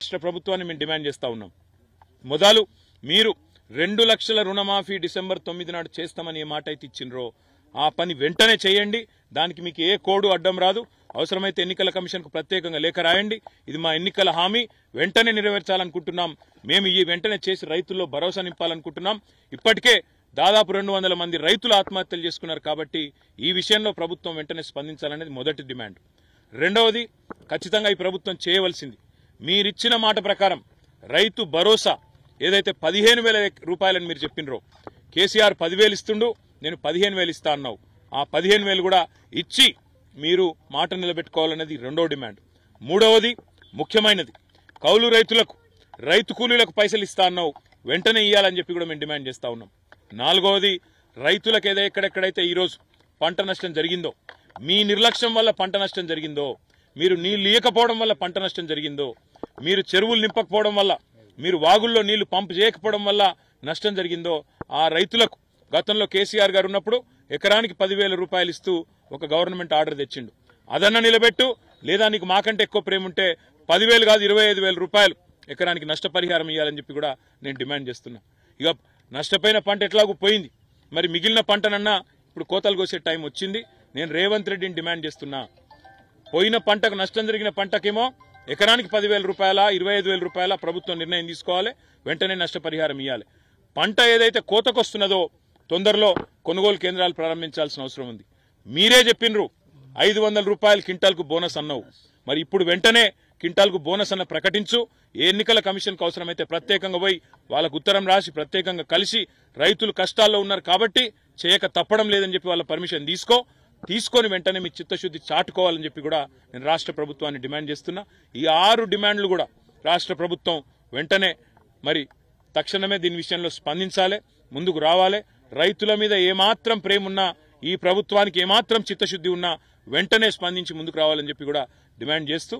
రాష్ట్ర ప్రభుత్వాన్ని మేము డిమాండ్ చేస్తా ఉన్నాం. మొదలు మీరు 2 లక్షల రుణమాఫీ డిసెంబర్ 9 నాడు చేస్తామని ఏ మాట అయితే ఇచ్చినరో ఆ పని వెంటనే చేయండి. దానికి మీకు ఏ కోడు అడ్డం రాదు. అవసరమైతే ఎన్నికల కమిషన్కు ప్రత్యేకంగా లేఖ రాయండి. ఇది మా ఎన్నికల హామీ, వెంటనే నెరవేర్చాలనుకుంటున్నాం. మేము ఈ వెంటనే చేసి రైతుల్లో భరోసా నింపాలనుకుంటున్నాం. ఇప్పటికే దాదాపు 200 మంది రైతులు ఆత్మహత్యలు చేసుకున్నారు. కాబట్టి ఈ విషయంలో ప్రభుత్వం వెంటనే స్పందించాలనేది మొదటి డిమాండ్. రెండవది, ఖచ్చితంగా ఈ ప్రభుత్వం చేయవలసింది, మీరిచ్చిన మాట ప్రకారం రైతు భరోసా ఏదైతే 15,000 రూపాయలని మీరు చెప్పినరో, కేసీఆర్ 10,000 ఇస్తుండు, నేను 15,000 ఇస్తా అన్నావు. ఆ 15,000 కూడా ఇచ్చి మీరు మాట నిలబెట్టుకోవాలనేది రెండో డిమాండ్. మూడవది ముఖ్యమైనది, కౌలు రైతులకు రైతు కూలీలకు పైసలు ఇస్తా అన్నావు, వెంటనే ఇవ్వాలని చెప్పి కూడా మేము డిమాండ్ చేస్తా ఉన్నాం. నాలుగవది, రైతులకు ఎక్కడెక్కడైతే ఈరోజు పంట నష్టం జరిగిందో, మీ నిర్లక్ష్యం వల్ల పంట నష్టం జరిగిందో, మీరు నీళ్లు ఇవ్వకపోవడం వల్ల పంట నష్టం జరిగిందో, మీరు చెరువులు నింపకపోవడం వల్ల, మీరు వాగుల్లో నీళ్లు పంపు చేయకపోవడం వల్ల నష్టం జరిగిందో, ఆ రైతులకు గతంలో కేసీఆర్ గారు ఉన్నప్పుడు ఎకరానికి 10,000 రూపాయలు ఇస్తూ ఒక గవర్నమెంట్ ఆర్డర్ తెచ్చిండు. అదన్నా నిలబెట్టు, లేదా నీకు మాకంటే ఎక్కువ ప్రేమ ఉంటే 10,000 కాదు 25,000 రూపాయలు ఎకరానికి నష్టపరిహారం ఇవ్వాలని చెప్పి కూడా నేను డిమాండ్ చేస్తున్నా. ఇక నష్టపోయిన పంట ఎట్లాగూ పోయింది, మరి మిగిలిన పంటనన్నా ఇప్పుడు కోతలు కోసే టైం వచ్చింది. నేను రేవంత్ రెడ్డిని డిమాండ్ చేస్తున్నా, పోయిన పంటకు నష్టం జరిగిన పంటకేమో ఎకరానికి 10,000 రూపాయల 25,000 రూపాయల ప్రభుత్వం నిర్ణయం తీసుకోవాలి, వెంటనే నష్టపరిహారం ఇవ్వాలి. పంట ఏదైతే కోతకొస్తున్నదో తొందరలో కొనుగోలు కేంద్రాలు ప్రారంభించాల్సిన అవసరం ఉంది. మీరే చెప్పినరు 500 రూపాయలు క్వింటాల్కు బోనస్ అన్నావు, మరి ఇప్పుడు వెంటనే క్వింటాల్కు బోనస్ అన్న ప్రకటించు. ఎన్నికల కమిషన్కు అవసరమైతే ప్రత్యేకంగా పోయి వాళ్ళకు ఉత్తరం రాసి ప్రత్యేకంగా కలిసి, రైతులు కష్టాల్లో ఉన్నారు కాబట్టి చేయక తప్పడం లేదని చెప్పి వాళ్ళ పర్మిషన్ తీసుకొని వెంటనే మీ చిత్తశుద్ధి చాటుకోవాలని చెప్పి కూడా నేను రాష్ట్ర ప్రభుత్వాన్ని డిమాండ్ చేస్తున్నా. ఈ 6 డిమాండ్లు కూడా రాష్ట్ర ప్రభుత్వం వెంటనే మరి తక్షణమే దీని విషయంలో స్పందించాలి, ముందుకు రావాలి. రైతుల మీద ఏమాత్రం ప్రేమ ఉన్నా, ఈ ప్రభుత్వానికి ఏమాత్రం చిత్తశుద్ధి ఉన్నా వెంటనే స్పందించి ముందుకు రావాలని చెప్పి కూడా డిమాండ్ చేస్తూ